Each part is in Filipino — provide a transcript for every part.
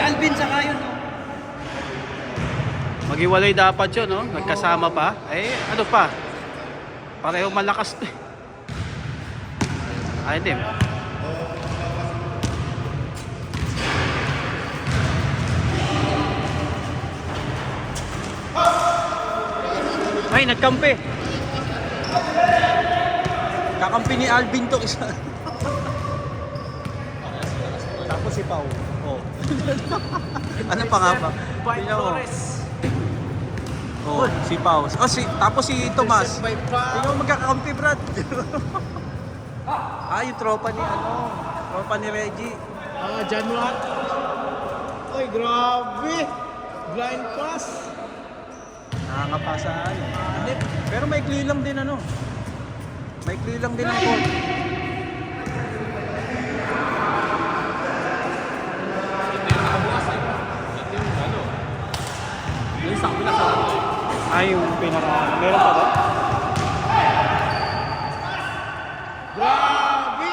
Alvin saka yun, no? Maghiwalay dapat yun, no? Nagkasama pa. Eh, ano pa? Pareho malakas. Ay, hindi. Ay, nagkampi. Kakampi ni Alvin to isa. Tapos si Pau. Oh. Ano pa nga ba? Tingnan mo. Oh, si Pau. Oh, tapos si Tomas. Tingnan mo magkakampi, Brad. Yung tropa ni tropa ni Reggie. January. Ay, grabe. Blind pass. Nakakapasaan. Pero maikli lang din maikli lang din ang court. Yung pinaka... Meron pa ba? Grabe.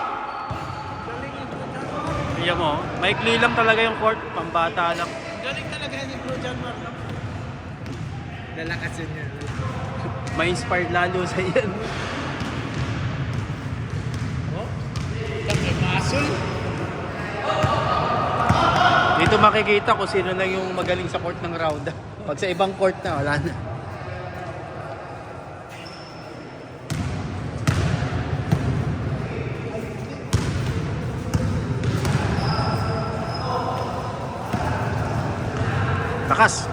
Iyan mo, maikli lang talaga yung court. Pambata lang. Galing talaga ni Bro January. Lalakasin niya. Ma-inspired lalo sa yan. Oh? May muscle. Dito makikita kung sino lang yung magaling sa court ng round. Pag sa ibang court na, wala na. Lakas.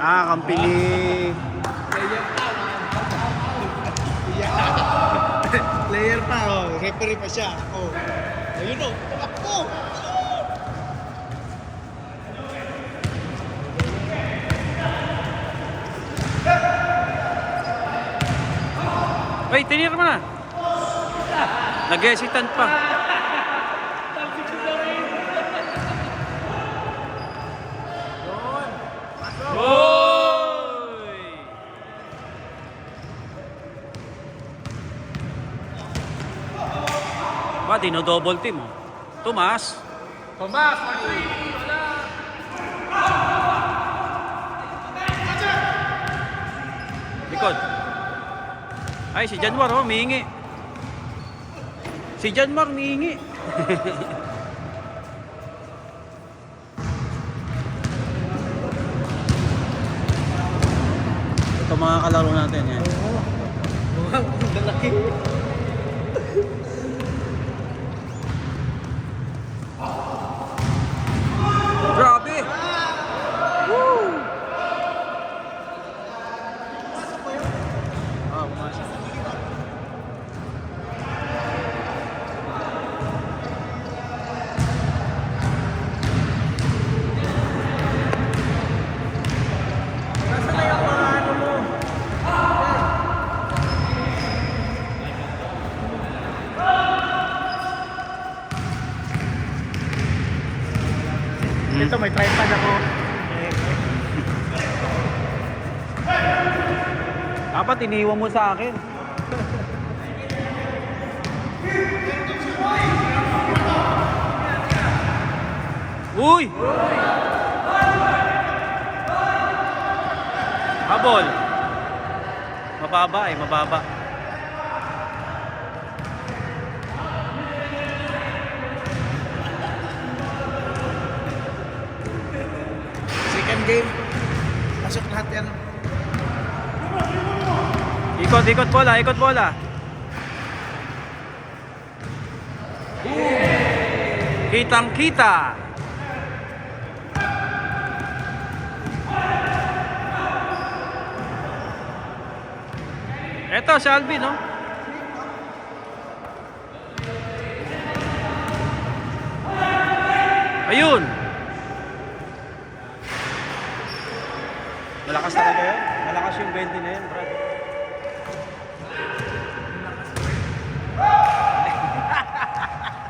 Kampi ni... Player pa, oh. Referee pa siya. Oh. Ayun, oh. Takbo. Ay, tinir mo na. Nag-hesitant pa. Ba, dino-double team, oh. Tomas. Tomas, Likod. Ay, si Janmar, oh, mihingi. Si Janmar, mihingi. Ito mga kalaro natin, yan. Mukhang lalaki. Grabe! Woo! Pumasok. Nasaan na yung mga ano mo? Ito, may tripod ako. Dapat iniwan mo sa akin. Uy! Habol. Mababa mababa. Second game. Pasok lahat yan. Ikot bola. Kitang-kita. Eto si Alvin, no? Ayun. Malakas talaga yun. Malakas yung 20 na yun, brad.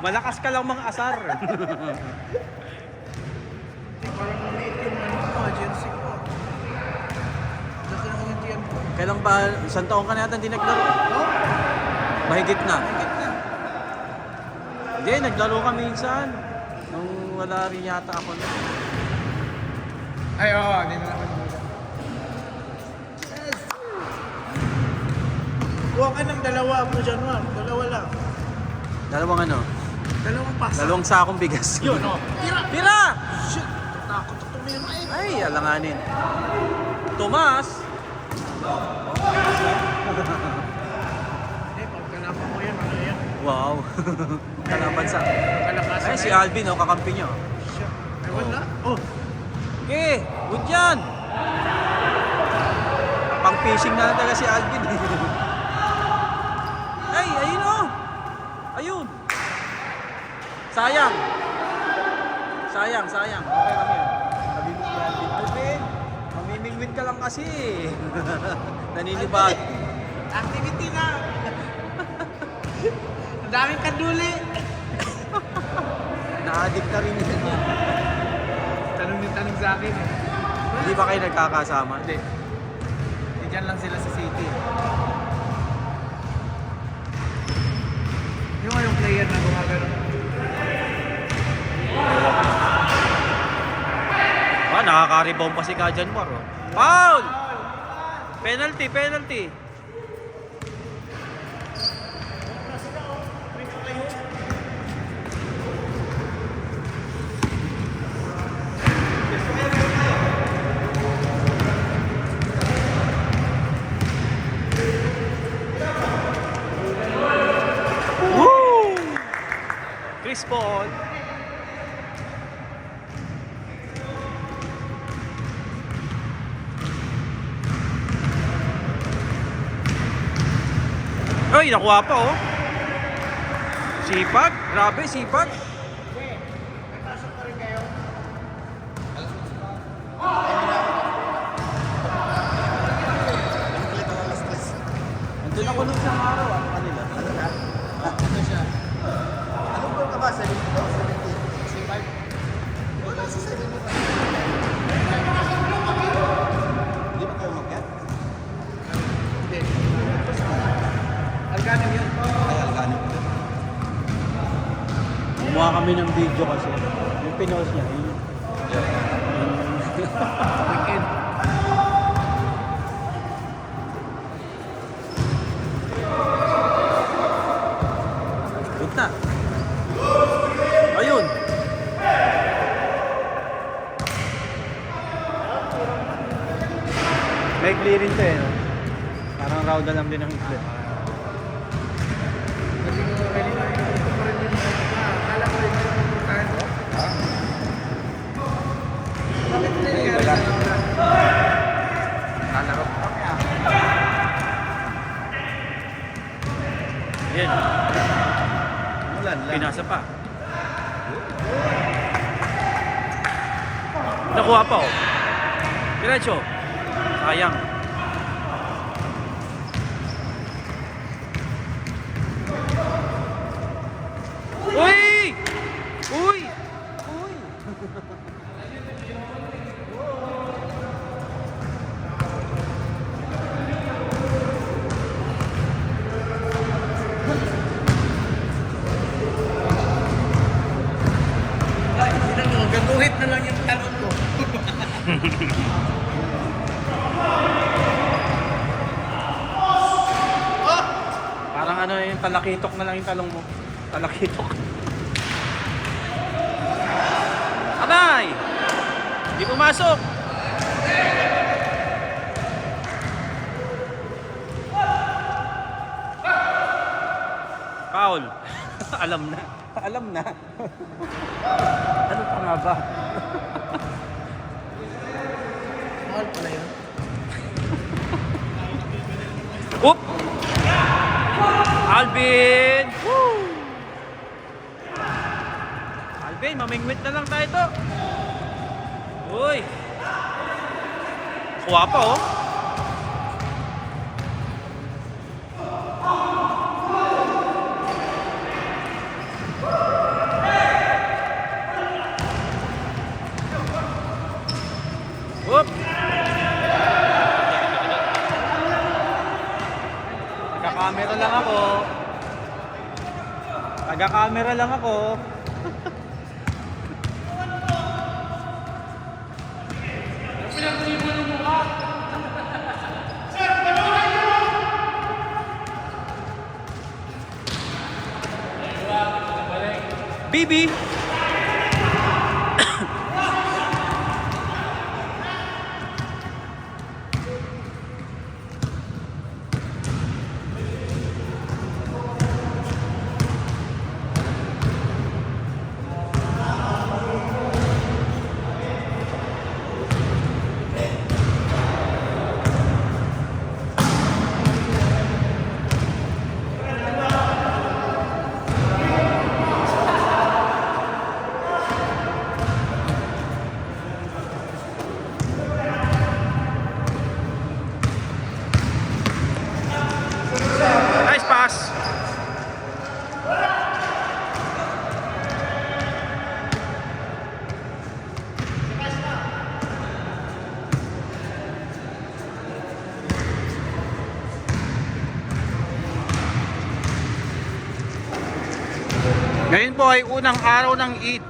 Malakas ka lang mga asar. Parang maliit yung jersey ko. Laki ng hintian ko. Kailan ba, isang taon ka na yata hindi naglaro? Oh? Mahigit na. Higit na. Hindi, naglaro kami minsan. Nung wala rin yata ako na. Ay, oo. Hindi na naman muna. Kuha ka ng dalawa po dyan, Juan. Dalawa lang. Dalawang ano? Dalawang pasa. Dalawang sakong bigas. Yun, oh. Tira! Tira! Shit! Takot ako tumira eh. Ay, alanganin. Tomas! Hindi, pagkalaman mo yan, ano yan? Wow. Kalaban sa... Kalakasan Ay, na si yan. Alvin, oh, kakampi niya. Shit. Ay, wala. Oh. Okay, good yan. Pang fishing na lang talaga si Alvin. Ay, ayun oh. Ayun. Sayang. Sayang, sayang. Okay kami yan. Sabi mo si Alvin, Alvin, mamimingwit ka lang kasi. Naninibag. Activity na. Ang daming kaduli. Na-addict na rin yan. Tanong yung tanong sa akin eh. Hindi ba kayo nagkakasama? Hindi. Diyan lang sila sa city. Yung player na gumagano. Ah, nakaka-rebound pa si Kajanmar. Oh. Foul! Penalty, penalty. Woo! Chris Paul. Ay, nakuha pa oh. Sipag, grabe sipag. Nandun ako nung isang araw, ano kanila? Ano siya? Anong goal ka ba? 70? 70? Wala sa 70. Hindi ba kayo umakyat? Hindi. Alganim yun. Ay, alganin ko. Gumawa kami ng video kasi. Yung pinost niya, yun. Weekend. Good na. Ayun. May clearing to eh, no? Parang rauda lang din ang ikli. Kasi kung kanina ito pa rin yung akala ko rin yung pupuntahan ko. Bakit nangyayari sa Laura? Lalaro ko kami ah. Yan. Ulan lang. Pinasa pa. Nakuha pa oh. Diretso. Sayang. Uy! Uy! Uy! Ay, sino mo? Gaguhit na lang yung talon ko. Parang ano yung talakitok na lang yung talong mo. Talakitok. Abay! Hindi pumasok! Foul. Alam na. Alam na. Ano pa nga ba? Mahal pala yun. Oop! Alvin! Woo! Alvin, mamingwit na lang tayo to. Uy! Kuha pa oh. Oop! Nagka-camera lang ako. Taga-camera lang ako. Bibi! Nice pass! Ngayon po ay unang araw ng Eid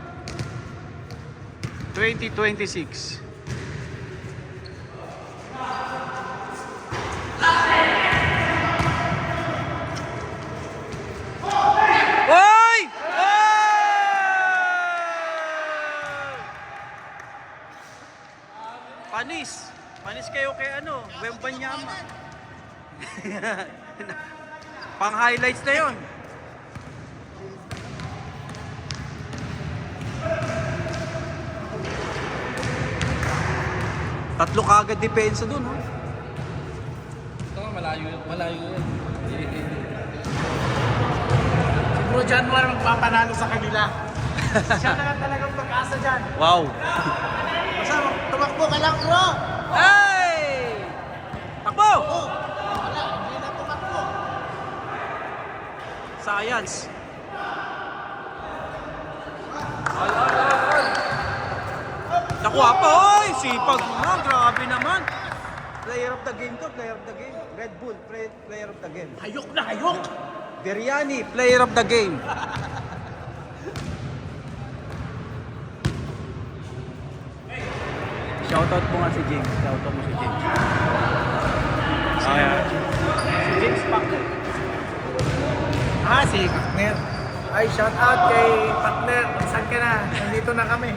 2026. Oy! Panis! Panis kayo kay ano, Wembanyama. Pang highlights na 'yon. Tatlo kagad depensa dun, oh. Ito, malayo yan. Siguro dyan mo magpapanalo sa kanila. Siya na lang talagang pag-asa dyan. Wow. Basta, tumakbo ka lang, bro! Hey! Takbo! Oh! Wala, hindi na tumakbo. Science. Nakuha pa, oy! Sipag mo, grabe naman. Player of the game to, player of the game. Red Bull, player of the game. Hayok na hayok! Biryani, player of the game. Shoutout mo nga si James. Shoutout mo si James. Si James Packer. Si partner. Ay, shout out kay partner. Saan ka na? Nandito na kami.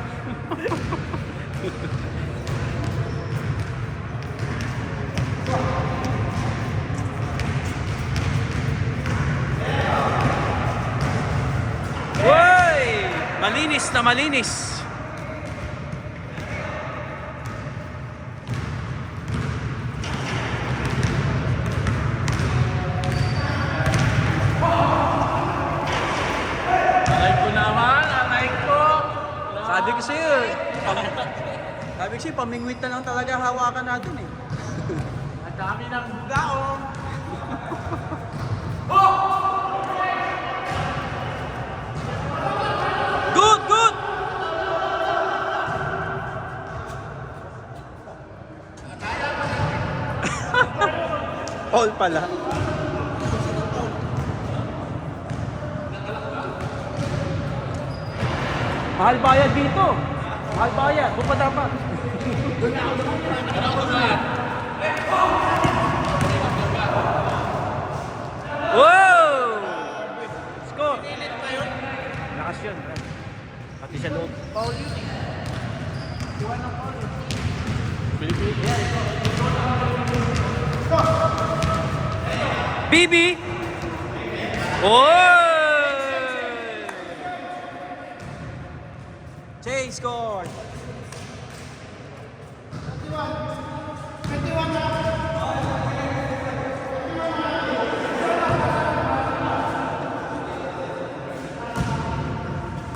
Hoy! Malinis na malinis. Alay ko! Sabi ko sa'yo, sabi ko sa'yo, pamingwit na lang talaga hawakan natin eh. Ang dami ng bugaong. Good, good! All pala. Mahal bayad dito. Mahal bayad. Doon pa dapat. Wow! Score! Lakas yun. Pati sa loob. Paul yun eh. Iwan ng Paul. Bibi! Oh! Jay scored!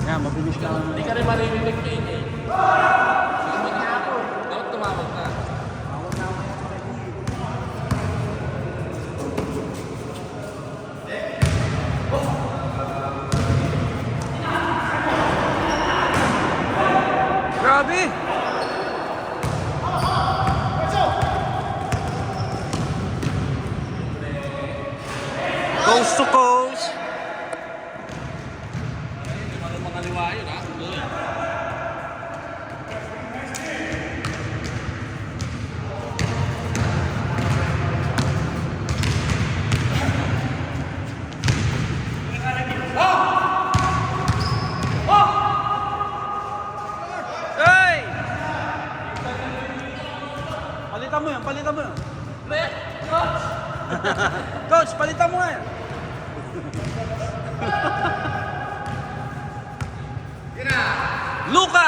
Yan, mabilis lang. Hindi ka rin maririnig kay AJ. Tumawag na ako. Dapat tumawag na. Grabe! Coast to coast!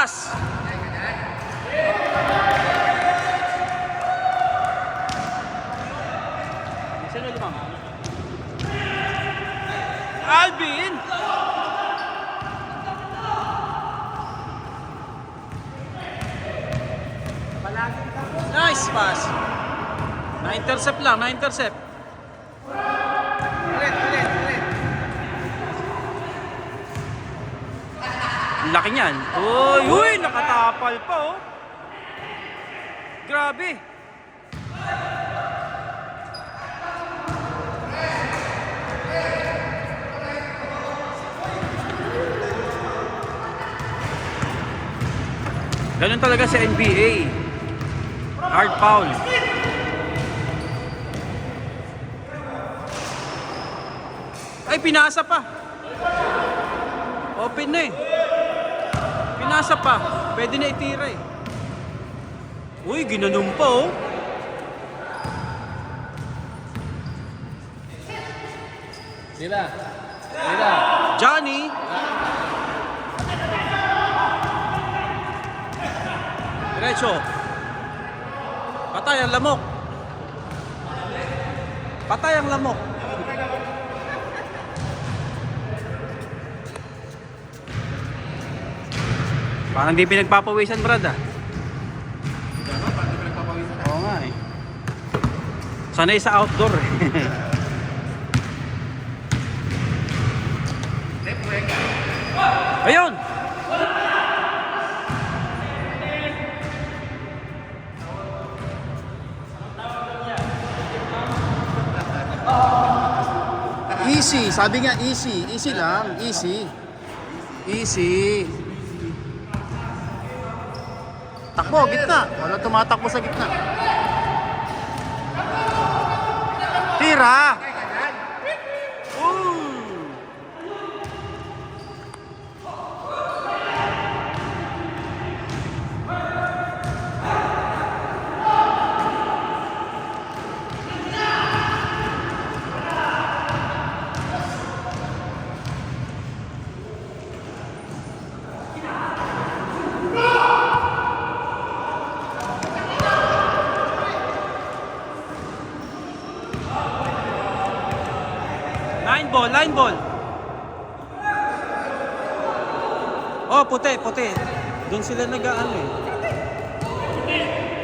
pass! Sino limang? Alvin! Nice pass! Na-intercept lang, na-intercept. Ulit. Ang laki niyan. Uy, nakatapal pa oh. Grabe. Ganun talaga sa NBA. Hard foul. Ay, pinasa pa. Open na eh. Pinasa pa. Pwede na itira eh. Uy, ginanong pa oh. Sila. Johnny. Diretso. Patay ang lamok. Patay ang lamok. Parang di pinagpapawisan, Brad ah. Oo nga eh. Sanay sa outdoor eh. Ayun! Easy. Sabi nga easy. Easy lang. Easy. Easy. Takbo, gitna. Wala tumatakbo sa gitna. Tira. Line ball. Oh, puti. Doon sila nag-aano eh.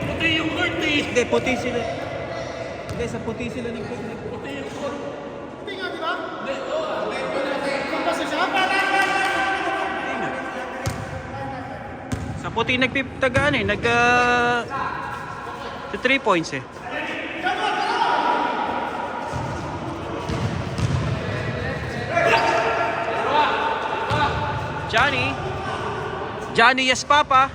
Puti yung court eh. Hindi, puti sila. Hindi, sa puti sila nag-court. Puti yung court. Puti nga, di ba? Hindi, sa puti nagpiptagaan eh. Sa 3 points eh. Johnny, yes papa.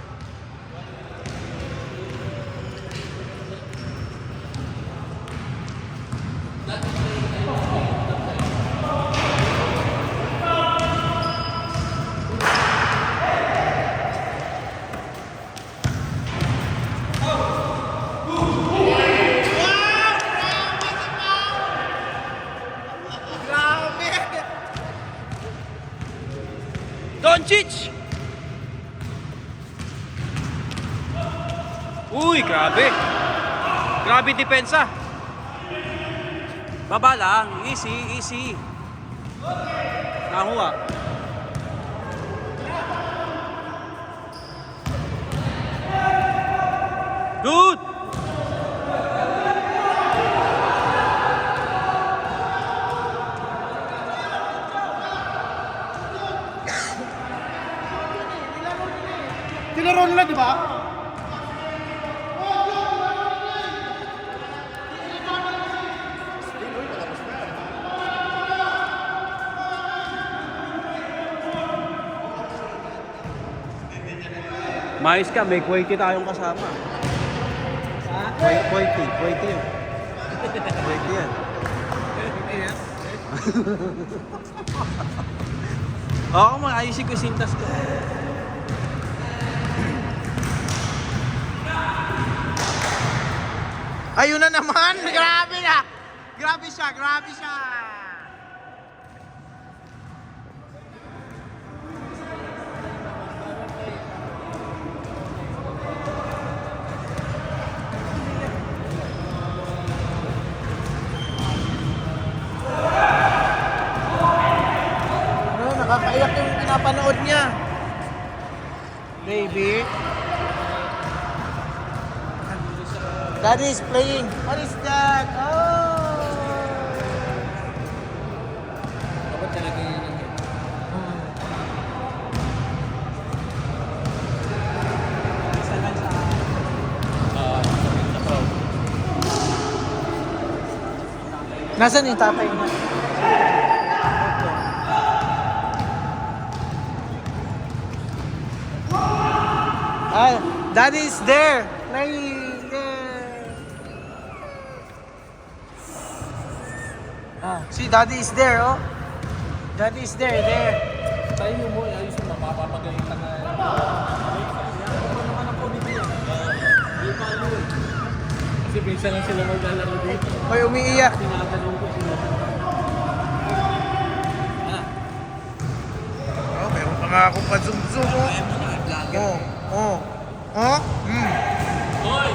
Doncic! Uy, grabe. Grabe depensa. Baba lang. Easy. Nahuwa. Dude! Tinaro nila, di ba? Mais ka, may Kuwaiti tayong kasama. Kuwaiti yun. Kuwaiti yan. Oo, ayusin ko yung sintas ko. Ayun na naman! Grabe na! Grabe siya! Nakakaiyak yung pinapanood niya. Baby. Daddy is playing. What is that? Oh! Dapat talaga yun yung Isa lang sa... sa crowd. Nasaan yung tatay niya? Ah, Daddy is there. Playing there. Ah, see, Daddy is there, oh. Daddy is there. Tayo mo, ayos mo, mapapagaling ka na. Kasi minsan lang sila maglalaro dito. Hoy, umiiyak. Tinatanong ko sila. Oh, meron pa nga akong pa-zoom-zoom, oh. Oh, oh. Oh? Hoy!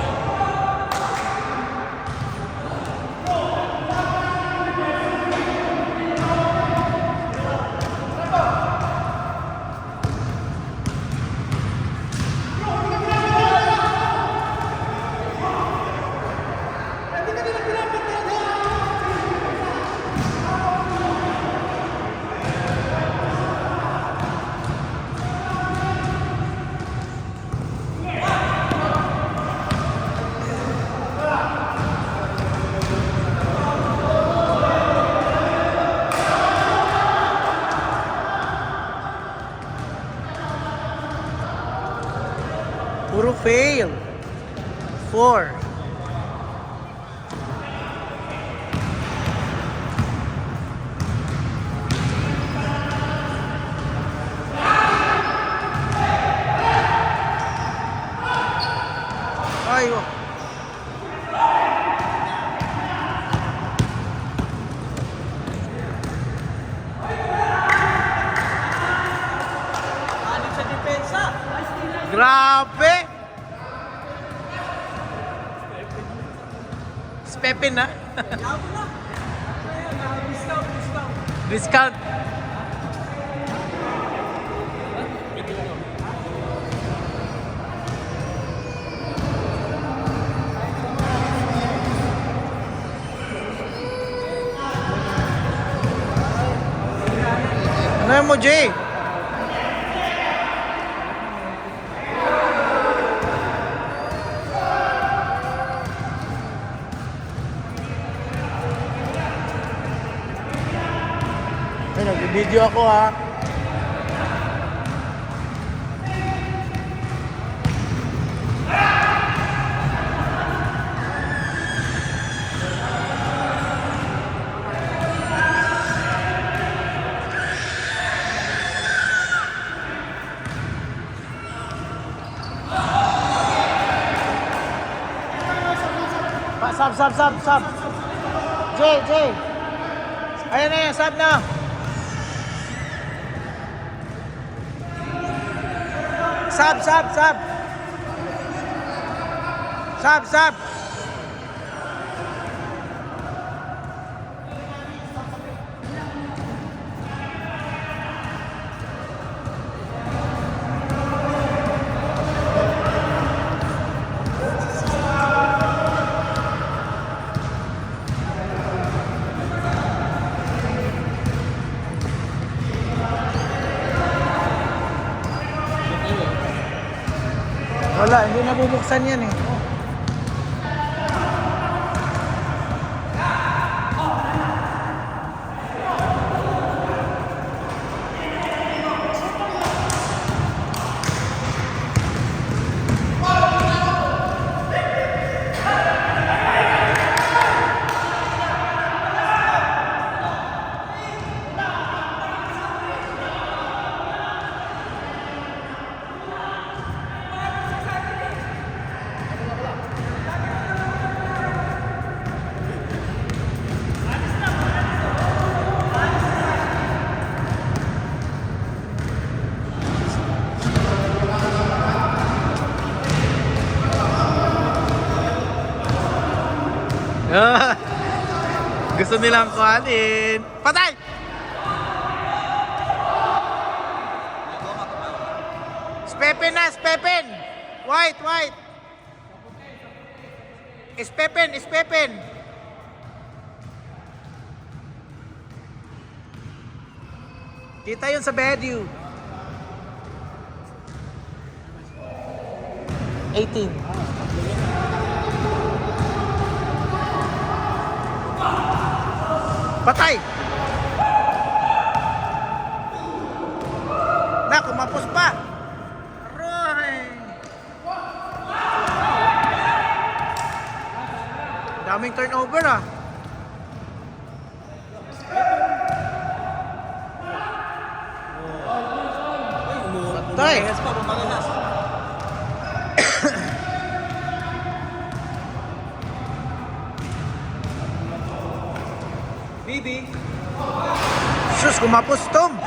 Puro fail. 4. Ay, oh. Anim sa depensa. Grabe! Pepin na. Yabo na. Ayan, discount. Discount. Ano mo, Jay? Ay, nag-video ako, ha. Sub. Jay. Ayan na yan, sub na. Sub. Wala, hindi nabubuksan yan eh. Gusto nilang kuhanin. Patay! Spepen na, Spepen! White, white! Spepen, Spepen! Kita yun sa venue. 18. Patay! Na, kumapos pa! Aroy! Daming turnover ah. Patay! Yes pa, bumagas. Bibi. Sus, kumapos Tom!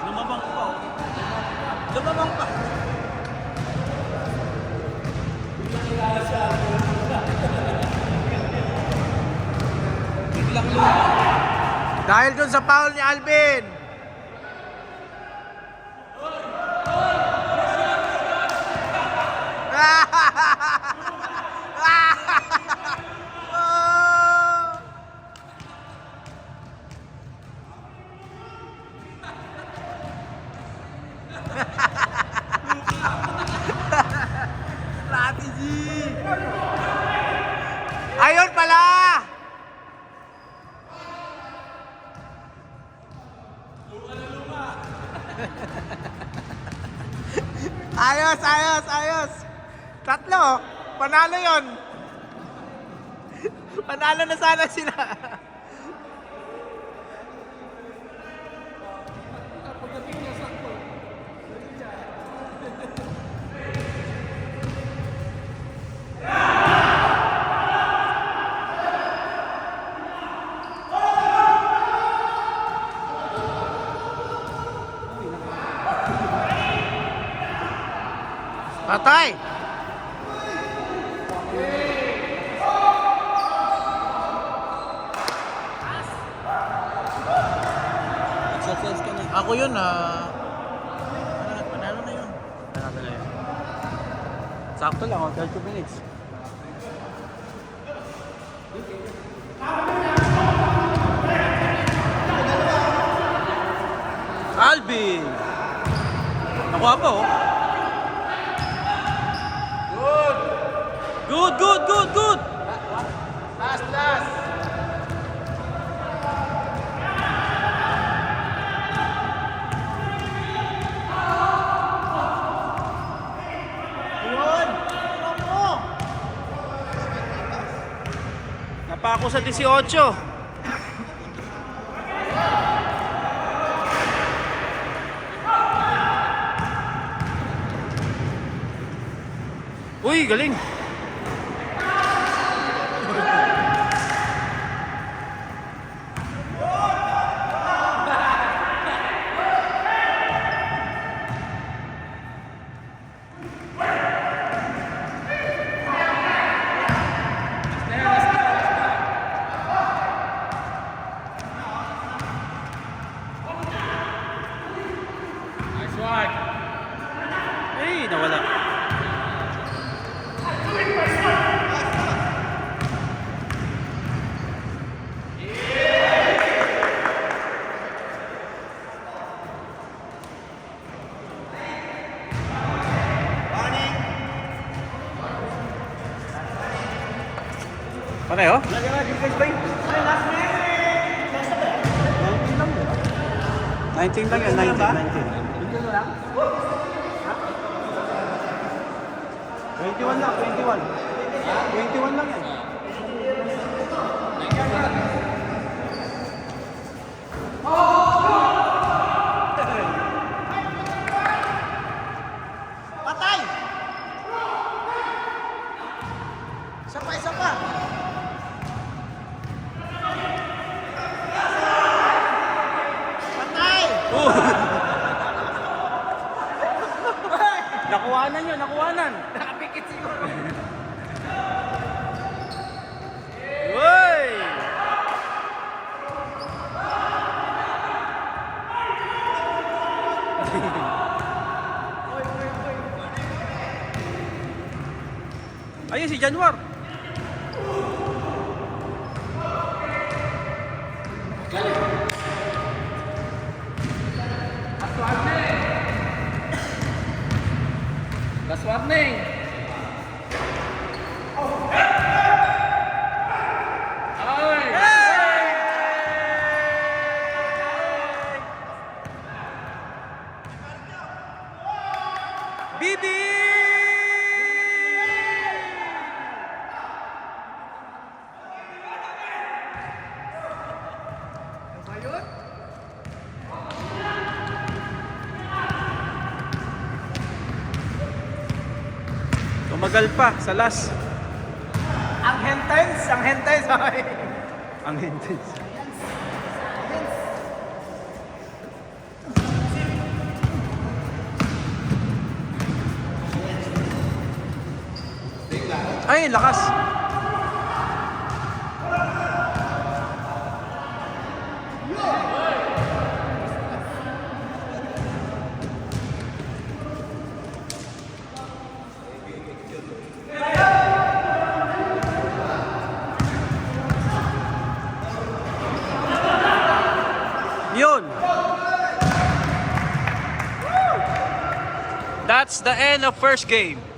Lumabang pa. Oh. Lumabang pa. Biglang lumabang. Dahil dun sa foul ni Alvin. Strategy. Ayun pala! Ayos, ayos, ayos. Tatlo, panalo yon. Panalo na sana sila. Patay! Exercise ka na. Ako yun panalo na yun. Panalo na yun. Sakto lang, 30 minutes. Alvin! Nakuha pa oh. Good, good, good, good! Last, last. Ayun! Tingnan mo! Napako sa 18. Uy, galing! Ay, nawala. Patay oh? 19 lang yan, 19, 19. 21 lang, 21. 21 lang yan. Patay! Isa pa, isa pa! Patay! Oh. Nakuhanan yun, nakuhanan. Nakapikit siguro. Uy! Ayun si Januar. Last warning. Bibi! Ano ba yun? Tumagal pa sa last. Ang hentens! Ang hentens! Ang intense. Ay, lakas. Yun. That's the end of first game.